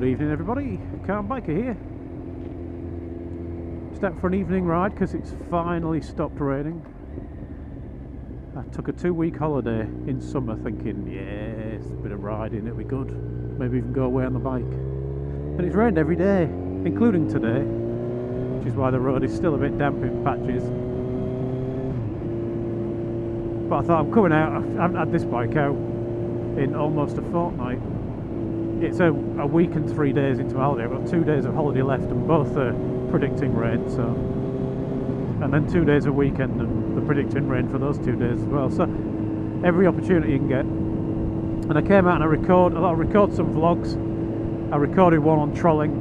Good evening everybody, Car Biker here. Just out for an evening ride because it's finally stopped raining. I took a 2-week holiday in summer thinking, yes, a bit of riding, it'll be good. Maybe even go away on the bike. And it's rained every day, including today, which is why the road is still a bit damp in patches. But I thought, I'm coming out, I haven't had this bike out in almost a fortnight. It's a week and 3 days into my holiday. I've got 2 days of holiday left and both are predicting rain, so, and then 2 days a weekend and they're predicting rain for those 2 days as well, so every opportunity you can get. And I came out and I record some vlogs. I recorded one on trolling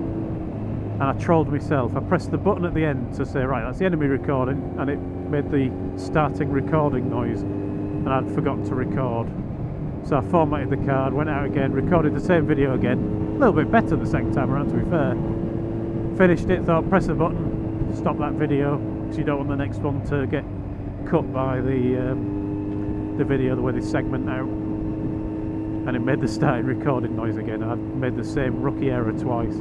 and I trolled myself. I pressed the button at the end to say, right, that's the end of me recording, and it made the starting recording noise and I'd forgotten to record. So I formatted the card, went out again, recorded the same video again, a little bit better the second time around to be fair. Finished it, thought press the button, stop that video, because you don't want the next one to get cut by the video, the way they segment out. And it made the starting recording noise again. I made the same rookie error twice.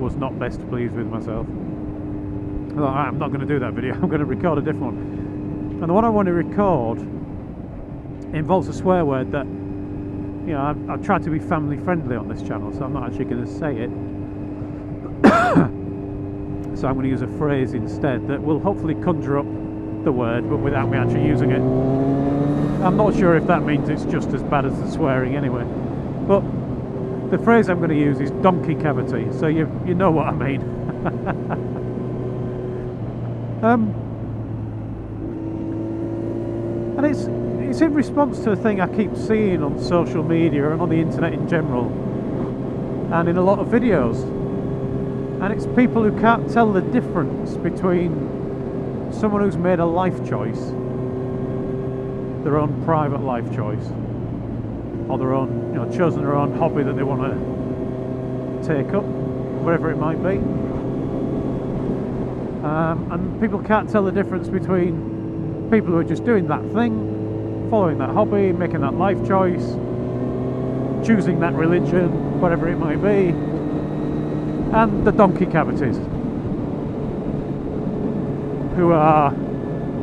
Was not best pleased with myself. I thought, I'm not going to do that video, I'm going to record a different one. And the one I want to record involves a swear word that, you know, I've tried to be family friendly on this channel, so I'm not actually going to say it. So I'm going to use a phrase instead that will hopefully conjure up the word, but without me actually using it. I'm not sure if that means it's just as bad as the swearing anyway. But the phrase I'm going to use is donkey cavity, so you know what I mean. And it's in response to a thing I keep seeing on social media and on the internet in general, and in a lot of videos. And it's people who can't tell the difference between someone who's made a life choice, their own private life choice, or their own, you know, chosen their own hobby that they want to take up, whatever it might be. And people can't tell the difference between people who are just doing that thing, following that hobby, making that life choice, choosing that religion, whatever it might be, and the donkey cavities who are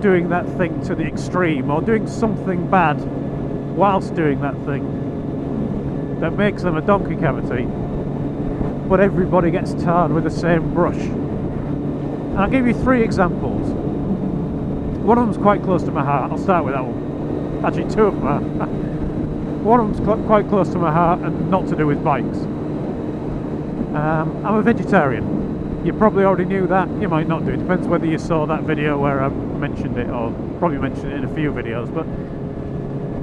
doing that thing to the extreme, or doing something bad whilst doing that thing that makes them a donkey cavity, but everybody gets tarred with the same brush. And I'll give you 3 examples. One of them's quite close to my heart. I'll start with that one. Actually, 2 of them are. One of them's quite close to my heart and not to do with bikes. I'm a vegetarian. You probably already knew that. You might not do. It depends whether you saw that video where I mentioned it, or probably mentioned it in a few videos, but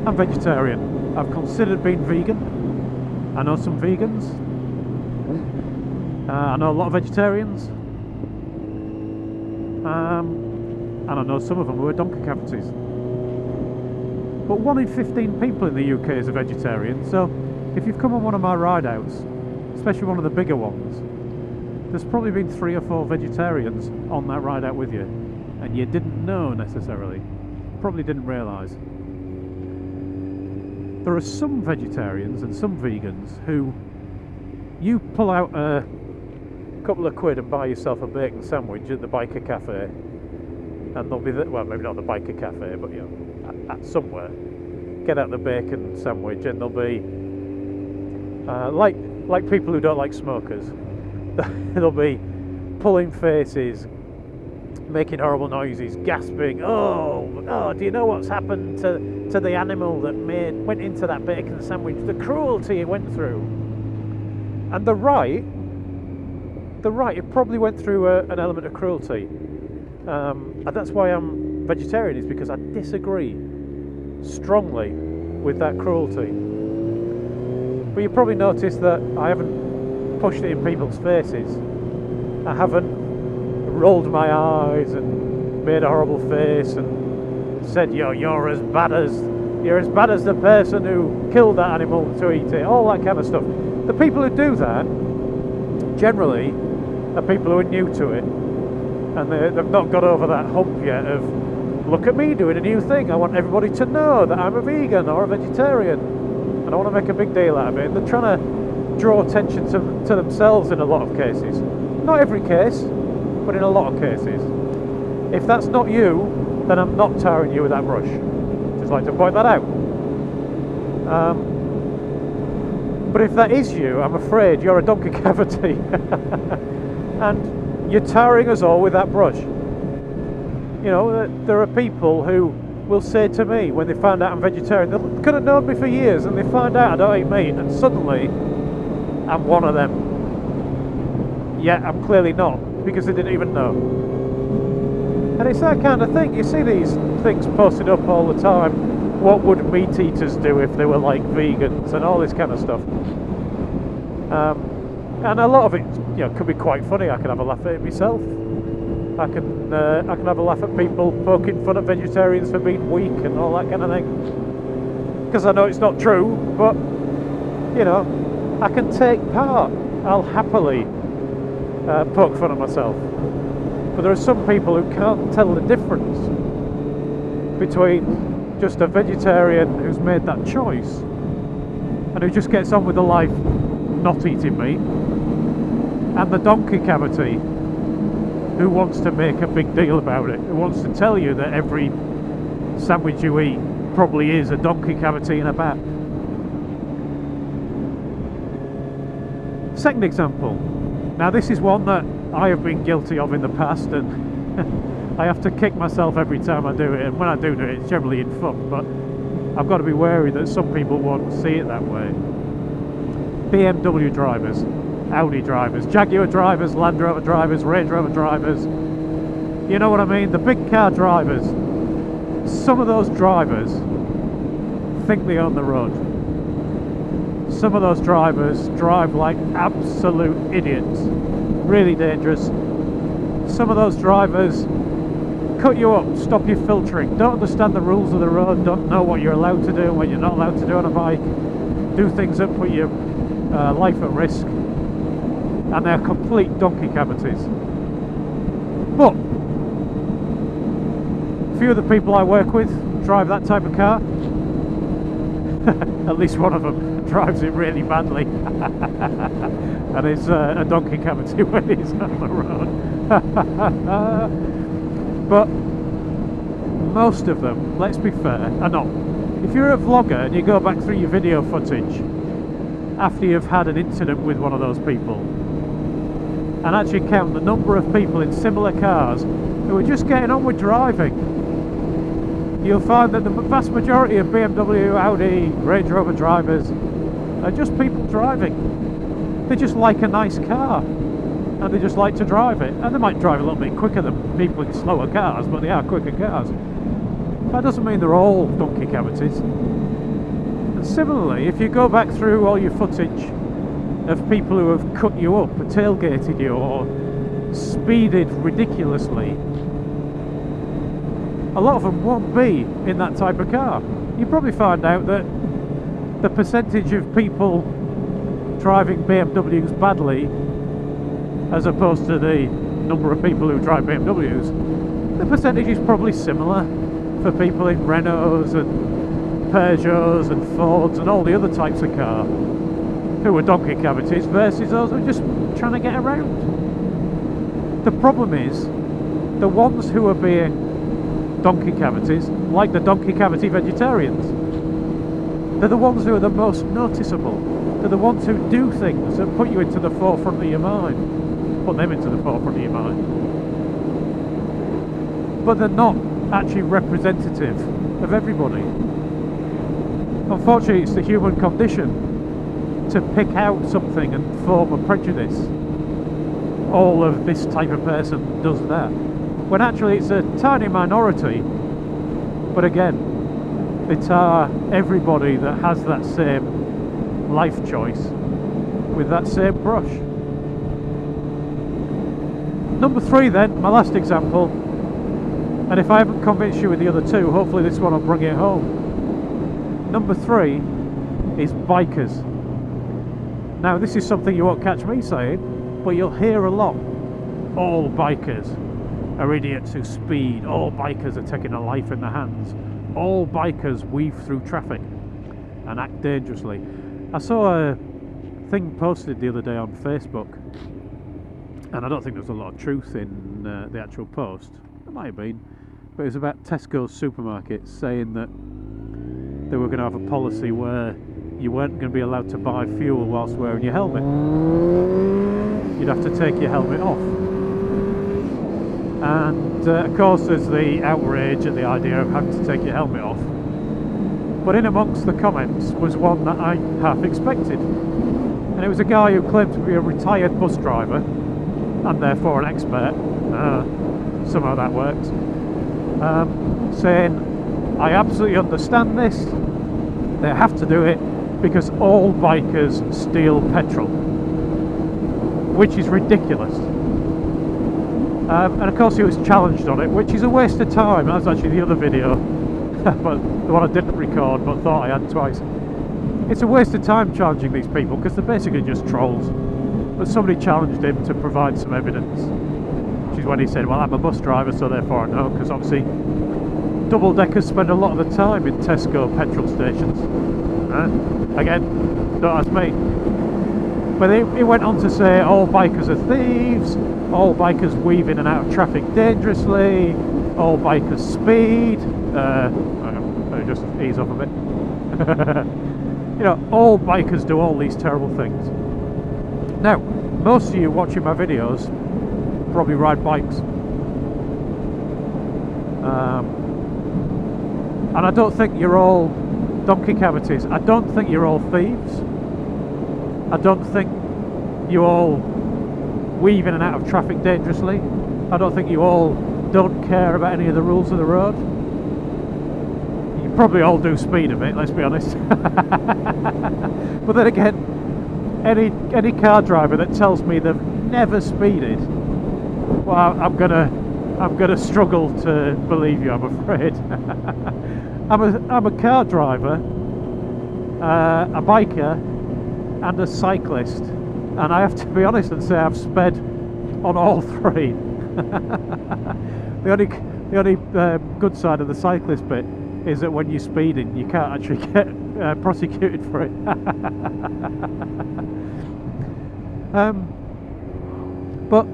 I'm vegetarian. I've considered being vegan. I know some vegans. I know a lot of vegetarians. And I know some of them who are donkey cavities. But 1 in 15 people in the UK is a vegetarian, so if you've come on one of my ride-outs, especially one of the bigger ones, there's probably been 3 or 4 vegetarians on that ride-out with you, and you didn't know necessarily, probably didn't realise. There are some vegetarians and some vegans who, you pull out a couple of quid and buy yourself a bacon sandwich at the biker cafe, and they'll be well, maybe not the biker cafe, but you know, at somewhere, get out the bacon sandwich and they'll be like people who don't like smokers. They'll be pulling faces, making horrible noises, gasping, oh, do you know what's happened to the animal that went into that bacon sandwich, the cruelty it went through. And the right, it probably went through an element of cruelty. And that's why I'm vegetarian, is because I disagree strongly with that cruelty. But you probably noticed that I haven't pushed it in people's faces. I haven't rolled my eyes and made a horrible face and said, you're as bad as the person who killed that animal to eat it, all that kind of stuff. The people who do that generally are people who are new to it, and they've not got over that hump yet of, look at me doing a new thing, I want everybody to know that I'm a vegan or a vegetarian, and I want to make a big deal out of it. And they're trying to draw attention to themselves in a lot of cases. Not every case, but in a lot of cases. If that's not you, then I'm not tarring you with that brush. Just like to point that out. But if that is you, I'm afraid you're a donkey cavity. And you're tarring us all with that brush. You know, there are people who will say to me when they find out I'm vegetarian, they could have known me for years, and they find out I don't eat meat, and suddenly I'm one of them. Yet I'm clearly not, because they didn't even know. And it's that kind of thing. You see these things posted up all the time. What would meat eaters do if they were like vegans, and all this kind of stuff. And a lot of it, you know, could be quite funny. I can have a laugh at it myself. I can have a laugh at people poking fun at vegetarians for being weak and all that kind of thing. Because I know it's not true, but you know, I can take part. I'll happily poke fun at myself. But there are some people who can't tell the difference between just a vegetarian who's made that choice and who just gets on with the life not eating meat, and the donkey cavity who wants to make a big deal about it, who wants to tell you that every sandwich you eat probably is a donkey cavity in a bat. Second example. Now this is one that I have been guilty of in the past, and I have to kick myself every time I do it, and when I do it, it's generally in fun, but I've got to be wary that some people won't see it that way. BMW drivers, Audi drivers, Jaguar drivers, Land Rover drivers, Range Rover drivers, you know what I mean, the big car drivers. Some of those drivers think they own the road. Some of those drivers drive like absolute idiots, really dangerous. Some of those drivers cut you up, stop you filtering, don't understand the rules of the road, don't know what you're allowed to do and what you're not allowed to do on a bike, do things that put your life at risk, and they're complete donkey cavities. But a few of the people I work with drive that type of car. At least one of them drives it really badly and is a donkey cavity when he's on the road. But most of them, let's be fair, are not. If you're a vlogger and you go back through your video footage after you've had an incident with one of those people and actually count the number of people in similar cars who are just getting on with driving, you'll find that the vast majority of BMW, Audi, Range Rover drivers are just people driving. They just like a nice car and they just like to drive it, and they might drive a little bit quicker than people in slower cars, but they are quicker cars. That doesn't mean they're all donkey cavities. And similarly, if you go back through all your footage of people who have cut you up or tailgated you or speeded ridiculously, a lot of them won't be in that type of car. You probably find out that the percentage of people driving BMWs badly as opposed to the number of people who drive BMWs, the percentage is probably similar for people in Renaults and Peugeots and Fords and all the other types of car who are donkey cavities versus those who are just trying to get around. The problem is, the ones who are being donkey cavities, like the donkey cavity vegetarians, they're the ones who are the most noticeable. They're the ones who do things that put you into the forefront of your mind. Put them into the forefront of your mind. But they're not actually representative of everybody. Unfortunately, it's the human condition to pick out something and form a prejudice. All of this type of person does that. When actually it's a tiny minority, but again, it's everybody that has that same life choice with that same brush. Number 3 then, my last example, and if I haven't convinced you with the other 2, hopefully this one will bring it home. Number 3 is bikers. Now this is something you won't catch me saying, but you'll hear a lot. All bikers are idiots who speed, all bikers are taking a life in their hands, all bikers weave through traffic and act dangerously. I saw a thing posted the other day on Facebook, and I don't think there's a lot of truth in the actual post. There might have been, but it was about Tesco's supermarkets saying that they were going to have a policy where you weren't going to be allowed to buy fuel whilst wearing your helmet. You'd have to take your helmet off. And of course there's the outrage at the idea of having to take your helmet off. But in amongst the comments was one that I half expected. And it was a guy who claimed to be a retired bus driver, and therefore an expert, somehow that works, saying, I absolutely understand this, they have to do it because all bikers steal petrol, which is ridiculous. And of course he was challenged on it, which is a waste of time. That was actually the other video, but the one I didn't record but thought I had twice. It's a waste of time challenging these people because they're basically just trolls. But somebody challenged him to provide some evidence, which is when he said, well, I'm a bus driver, so therefore I know, because obviously double-deckers spend a lot of the time in Tesco petrol stations. Again, don't ask me. But he went on to say all bikers are thieves, all bikers weave in and out of traffic dangerously, all bikers speed. Let me just ease off a bit. You know, all bikers do all these terrible things. Now, most of you watching my videos probably ride bikes. And I don't think you're all donkey cavities. I don't think you're all thieves. I don't think you all weave in and out of traffic dangerously. I don't think you all don't care about any of the rules of the road. You probably all do speed a bit, let's be honest. But then again, any car driver that tells me they've never speeded, well, I'm gonna struggle to believe you, I'm afraid. I'm a car driver, a biker, and a cyclist, and I have to be honest and say I've sped on all three. The only good side of the cyclist bit is that when you're speeding, you can't actually get prosecuted for it. But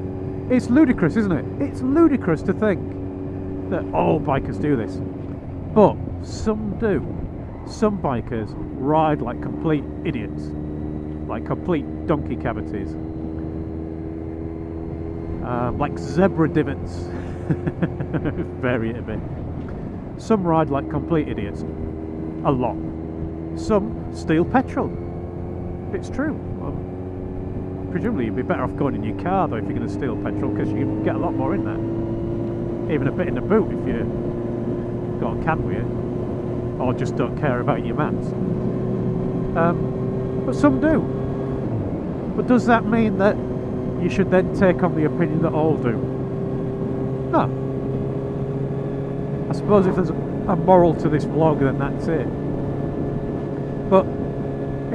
it's ludicrous, isn't it? It's ludicrous to think that all bikers do this. But some do. Some bikers ride like complete idiots, like complete donkey cavities, like zebra divots. Vary it a bit. Some ride like complete idiots, a lot. Some steal petrol. It's true. Well, presumably you'd be better off going in your car though if you're going to steal petrol, because you can get a lot more in there. Even a bit in the boot if you got a can with you, or just don't care about your mats. But some do. But does that mean that you should then take on the opinion that all do? No. I suppose if there's a moral to this vlog, then that's it. But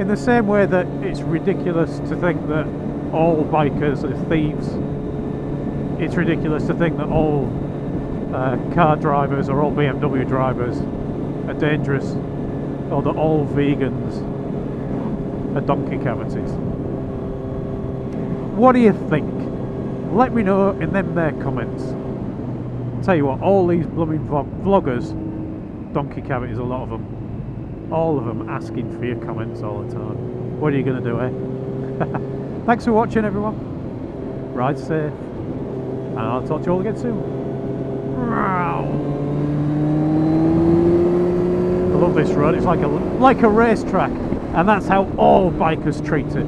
in the same way that it's ridiculous to think that all bikers are thieves, it's ridiculous to think that all car drivers or all BMW drivers are dangerous, or that all vegans are donkey cavities. What do you think? Let me know in them there comments. Tell you what, all these blooming vloggers, donkey cavities, a lot of them, all of them asking for your comments all the time. What are you going to do, eh? Thanks for watching, everyone. Ride safe, and I'll talk to you all again soon. I love this road. It's like a racetrack, and that's how all bikers treat it.